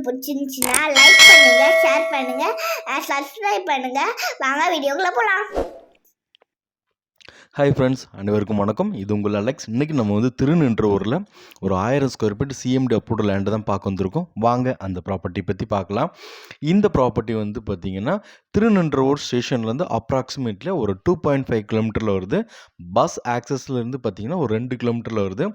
பிடிச்சிருந்துச்சுன்னா லைக் பண்ணுங்க, ஷேர் பண்ணுங்க, சப்ஸ்கிரைப் பண்ணுங்க. வாங்க வீடியோக்குள்ள போலாம். ஹாய் ஃப்ரெண்ட்ஸ், அனைவருக்கும் வணக்கம். இது உங்கள் அலெக்ஸ். இன்றைக்கி நம்ம வந்து திருநின்ற ஊரில் ஒரு 1000 square feet CMD approved land தான் பார்க்க வந்திருக்கோம். வாங்க அந்த ப்ராப்பர்ட்டி பற்றி பார்க்கலாம். இந்த ப்ராப்பர்ட்டி வந்து பார்த்திங்கன்னா திருநின்றவூர் ஸ்டேஷன்லேருந்து அப்ராக்சிமேட்லி ஒரு 2.5 கிலோமீட்டரில் வருது. பஸ் ஆக்சஸ்லேருந்து பார்த்திங்கன்னா ஒரு 2 கிலோமீட்டரில் வருது.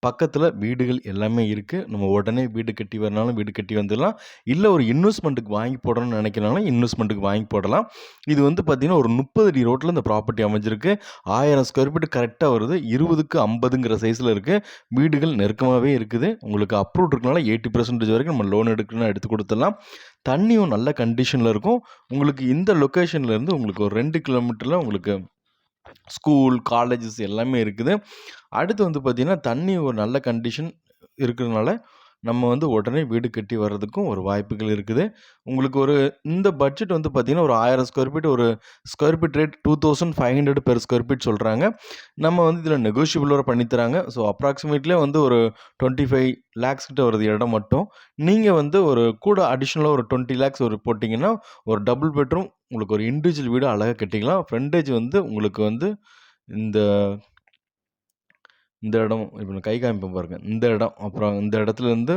பக்கத்தில் வீடுகள் எல்லாமே இருக்குது. நம்ம உடனே வீடு கட்டி வரனாலும் வீடு கட்டி வந்துடலாம். இல்லை ஒரு இன்வெஸ்ட்மெண்ட்டுக்கு வாங்கி போடணும்னு நினைக்கிறனாலும் இன்வெஸ்ட்மெண்ட்டுக்கு வாங்கி போடலாம். இது வந்து பார்த்திங்கன்னா ஒரு 30 அடி ரோட்டில் இந்த ப்ராப்பர்ட்டி அமைஞ்சிருக்கு. 1000 ஸ்கொயர் ஃபீட் கரெக்டாக வருது. 20க்கு 50ங்கிற சைஸில் இருக்குது. வீடுகள் நெருக்கமாகவே இருக்குது. உங்களுக்கு அப்ரூவ் இருக்கனால 80% வரைக்கும் நம்ம லோன் எடுக்கணும்னா எடுத்து கொடுத்துடலாம். தண்ணியும் நல்ல கண்டிஷனில் இருக்கும். உங்களுக்கு இந்த லொக்கேஷன்லேருந்து உங்களுக்கு ஒரு 2 கிலோமீட்டரில் உங்களுக்கு ஸ்கூல், காலேஜஸ் எல்லாமே இருக்குது. அடுத்து வந்து பார்த்திங்கன்னா தண்ணி ஒரு நல்ல கண்டிஷன் இருக்கிறதுனால நம்ம வந்து உடனே வீடு கட்டி வர்றதுக்கும் ஒரு வாய்ப்புகள் இருக்குது. உங்களுக்கு ஒரு இந்த பட்ஜெட் வந்து பார்த்திங்கன்னா ஒரு 1000 ஸ்கொயர் ஃபீட் ஒரு square feet rate 2500 per square feet சொல்கிறாங்க. நம்ம வந்து இதில் நெகோஷியபிள் பண்ணித்தராங்க. ஸோ அப்ராக்சிமேட்லியே வந்து ஒரு 25 லேக்ஸ் கிட்ட வருது இடம் மட்டும். நீங்கள் வந்து ஒரு கூட அடிஷ்னலாக ஒரு 20 லேக்ஸ் ஒரு போட்டிங்கன்னா ஒரு டபுள் பெட்ரூம் உங்களுக்கு ஒரு இண்டிவிஜுவல் வீடு அழகாக கட்டிக்கலாம். ஃப்ரண்டேஜ் வந்து உங்களுக்கு வந்து இந்த இந்த இடம் இப்போ நான் கை காமிப்பேன் பாருங்கள். இந்த இடம் அப்புறம் இந்த இடத்துலேருந்து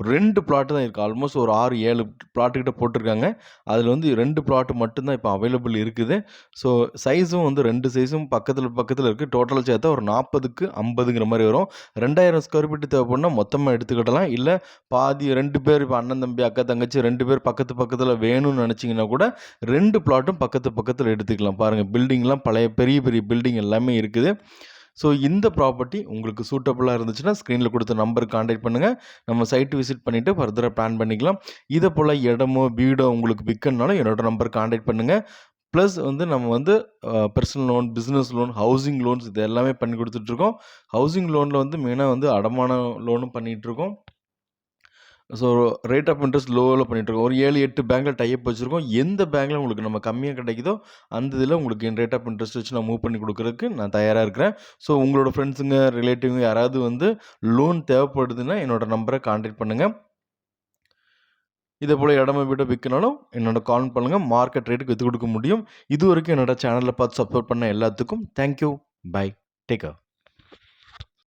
2 பிளாட்டு தான் இருக்குது. ஆல்மோஸ்ட் ஒரு 6, 7 பிளாட்டுக்கிட்ட போட்டிருக்காங்க. அதில் வந்து 2 பிளாட்டு மட்டும்தான் இப்போ அவைலபிள் இருக்குது. ஸோ சைஸும் வந்து 2 சைஸும் பக்கத்தில் இருக்குது. டோட்டலாக சேர்த்தா ஒரு 40க்கு 50ங்கிற மாதிரி வரும். 2000 ஸ்கொயர் ஃபீட் தேவைப்படுனா மொத்தமாக எடுத்துக்கிடலாம். இல்லை பாதி 2 பேர் இப்போ அண்ணன் தம்பி அக்கா தங்கச்சி 2 பேர் பக்கத்தில் வேணும்னு நினச்சிங்கன்னா கூட 2 பிளாட்டும் பக்கத்தில் எடுத்துக்கலாம். பாருங்கள், பில்டிங்லாம் பழைய பெரிய பெரிய பில்டிங் எல்லாமே இருக்குது. ஸோ இந்த ப்ராப்பர்ட்டி உங்களுக்கு சூட்டபுளாக இருந்துச்சுன்னா ஸ்க்ரீனில் கொடுத்த நம்பருக்கு கான்டாக்ட் பண்ணுங்கள். நம்ம சைட்டு விசிட் பண்ணிவிட்டு ஃபர்தராக பிளான் பண்ணிக்கலாம். இதை போல் இடமோ வீடோ உங்களுக்கு விற்கணுனாலும் என்னோடய நம்பருக்கு கான்டாக்ட் பண்ணுங்கள். ப்ளஸ் வந்து நம்ம வந்து personal loan, business loan, housing loans இது எல்லாமே பண்ணி கொடுத்துட்ருக்கோம். ஹவுசிங் லோனில் வந்து மெயினாக வந்து அடமான லோனும் பண்ணிகிட்ருக்கோம். ஸோ ரேட் ஆஃப் இன்ட்ரெஸ்ட் லோவில் பண்ணிகிட்ருக்கோம். ஒரு 7, 8 பேங்கில் டைப் வச்சுருக்கோம். எந்த பேங்கில் உங்களுக்கு நம்ம கம்மியாக கிடைக்குதோ அந்த இதில் உங்களுக்கு என் ரேட் ஆஃப் இன்ட்ரெஸ்ட் வச்சு நான் மூவ் பண்ணி கொடுக்குறதுக்கு நான் தயாராக இருக்கிறேன். ஸோ உங்களோட ஃப்ரெண்ட்ஸுங்க, ரிலேட்டிவ்ங்க யாராவது வந்து லோன் தேவைப்படுதுன்னா என்னோடய நம்பரை கான்டாக்ட் பண்ணுங்கள். இதே போல் இடமா வீட்டை விற்கனாலும் என்னோட கால் பண்ணுங்கள். மார்க்கெட் ரேட்டுக்கு விற்று கொடுக்க முடியும். இது வரைக்கும் என்னோட சேனலில் பார்த்து சப்போர்ட் பண்ண எல்லாத்துக்கும் தேங்க்யூ. பை. Take care.